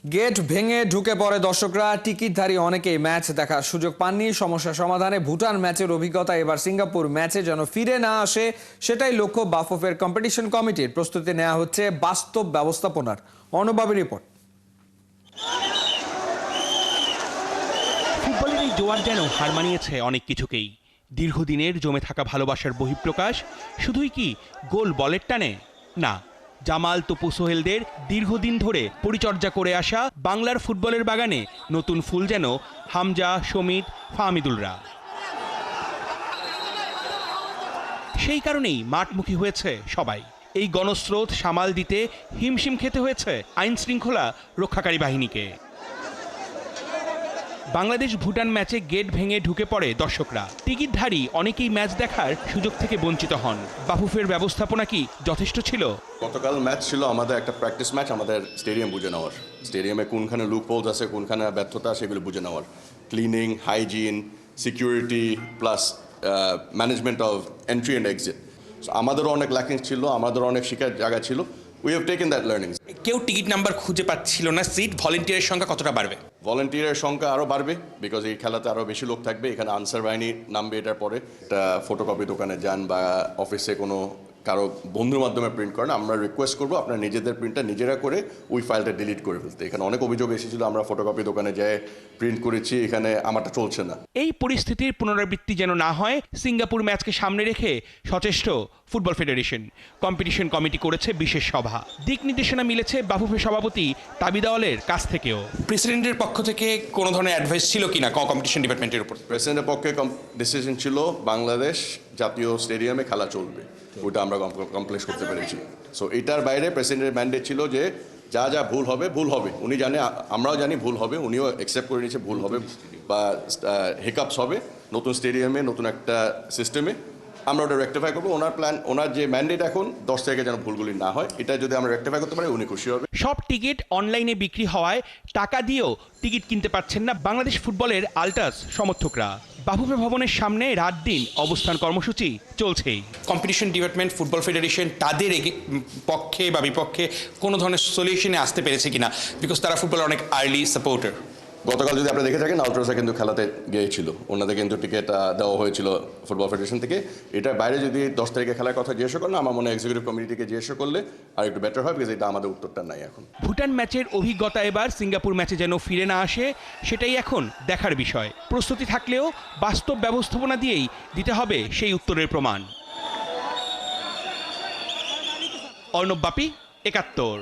Gate ভেঙে ঢুকে পড়ে দর্শকরা। টিকিটধারী অনেকেই ম্যাচ দেখার সুযোগ পাননি। সমস্যা সমাধানে ভুটান ম্যাচের অভিজ্ঞতা এবার সিঙ্গাপুর ম্যাচে যেন ফিরে না আসে, সেটাই লক্ষ্য বাফুফের কম্পিটিশন কমিটির। প্রস্তুতি নেওয়া হচ্ছে বাস্তব ব্যবস্থাপনার। অনুবাবী রিপোর্ট। ফুটবলের এই জোয়ার যেন হার মানিয়েছে অনেক কিছুকেই। দীর্ঘদিনের জমে থাকা ভালোবাসার বহিঃপ্রকাশ শুধুই কি গোল বলের টানে? না, জামাল তপু সোহেলদের দীর্ঘদিন ধরে পরিচর্যা করে আসা বাংলার ফুটবলের বাগানে নতুন ফুল যেন হামজা, সমিত, ফাহমিদুলরা। সেই কারণেই মাঠমুখী হয়েছে সবাই। এই গণস্রোত সামাল দিতে হিমশিম খেতে হয়েছে আইন শৃঙ্খলা রক্ষাকারী বাহিনীকে। বাংলাদেশ ভুটান ম্যাচে গেট ভেঙে ঢুকে পড়ে দর্শকরা। টিকিটধারী অনেকেই ম্যাচ দেখার সুযোগ থেকে বঞ্চিত হন। বাফুফের ব্যবস্থাপনা কি যথেষ্ট ছিল? গতকাল ম্যাচ ছিল আমাদের একটা প্র্যাকটিস ম্যাচ, আমাদের স্টেডিয়াম বুঝে নেওয়ার, স্টেডিয়ামে কোনখানে লুপ হোলস আছে, কোনখানে ব্যর্থতা, সেগুলো বুঝে নেওয়ার। Cleaning, hygiene, security plus management of entry and exit. আমাদেরও অনেক ল্যাকিংস ছিল, আমাদেরও অনেক শিকার জায়গা ছিল। We have taken that learnings. কেউ টিকিট নাম্বার খুঁজে পাচ্ছিল না, সিট ভলেন্টিয়ারের সংখ্যা কতটা বাড়বে? ভলেন্টিয়ারের সংখ্যা আরও বাড়বে, বিকজ এই খেলাতে আরও বেশি লোক থাকবে। এখানে আনসার বাহিনী নামবে এটার পরে। একটা ফটোকপি দোকানে যান বা অফিসে কোনো কারো বন্ধুর মাধ্যমে প্রিন্ট করেন, আমরা রিকোয়েস্ট করবো আপনারা নিজেদের প্রিন্টটা নিজেরা করে ওই ফাইলটা ডিলিট করে ফেলতে। এখানে অনেক অভিযোগ এসেছিল, আমরা ফটোকপি দোকানে যেয়ে প্রিন্ট করেছি, এখানে আমারটা চলছে না। এই পরিস্থিতির পুনরাবৃত্তি যেন না হয়, সিঙ্গাপুর ম্যাচকে সামনে রেখে সচেষ্ট ফুটবল ফেডারেশন। কম্পিটিশন কমিটি করেছে বিশেষ সভা। দিক নির্দেশনা মিলেছে বাফুফের সভাপতি তাবিদাওয়ালের কাছ থেকেও। প্রেসিডেন্টের পক্ষ থেকে কোনো ধরনের অ্যাডভাইস ছিল কিনা কম্পিটিশন ডিপার্টমেন্টের উপর? প্রেসিডেন্টের পক্ষে ডিসিশন ছিল বাংলাদেশ জাতীয় স্টেডিয়ামে খেলা চলবে, ওইটা আমরা কমপ্লিট করতে পেরেছি। সো এটার বাইরে প্রেসিডেন্টের ম্যান্ডেট ছিল যে যা যা ভুল হবে ভুল হবে, উনি জানে, আমরাও জানি ভুল হবে, উনিও অ্যাকসেপ্ট করে নিয়েছে ভুল হবে বা হিকআপস হবে নতুন স্টেডিয়ামে, নতুন একটা সিস্টেমে। আমরা ওটা রেক্টিফাই করবো। ওনার প্ল্যান, ওনার যে ম্যান্ডেট এখন 10 তারিখে যেন ভুলগুলি না হয়, এটা যদি আমরা রেক্টিফাই করতে পারি উনি খুশি হবে। সব টিকিট অনলাইনে বিক্রি হওয়ায় টাকা দিয়েও টিকিট কিনতে পারছেন না বাংলাদেশ ফুটবলের আল্টাস সমর্থকরা। বাফুফে ভবনের সামনে রাত দিন অবস্থান কর্মসূচি চলছেই। কম্পিটিশন ডিপার্টমেন্ট, ফুটবল ফেডারেশন তাদের পক্ষে বা বিপক্ষে কোনো ধরনের সলিউশনে আসতে পেরেছে কিনা? বিকজ তারা ফুটবলের অনেক আর্লি সাপোর্টার। গতকাল যদি আপনি দেখে থাকেন, আলট্রাসা কিন্তু খেলাতে গিয়েছিল, ওনাদের কিন্তু টিকিট দেওয়া হয়েছিল ফুটবল ফেডারেশন থেকে। এটার বাইরে যদি 10 তারিখে খেলার কথা জিজ্ঞাসা করেন, আমার মনে হয় এক্সিকিউটিভ কমিটিকে জিজ্ঞাসা করলে আর একটু বেটার হয়, বিকজ এটা আমাদের উত্তরটা নাই এখন। ভুটান ম্যাচের অভিজ্ঞতা এবার সিঙ্গাপুর ম্যাচে যেন ফিরে না আসে, সেটাই এখন দেখার বিষয়। প্রস্তুতি থাকলেও বাস্তব ব্যবস্থাপনা দিয়েই দিতে হবে সেই উত্তরের প্রমাণ। অর্ণব বাপি, ৭১।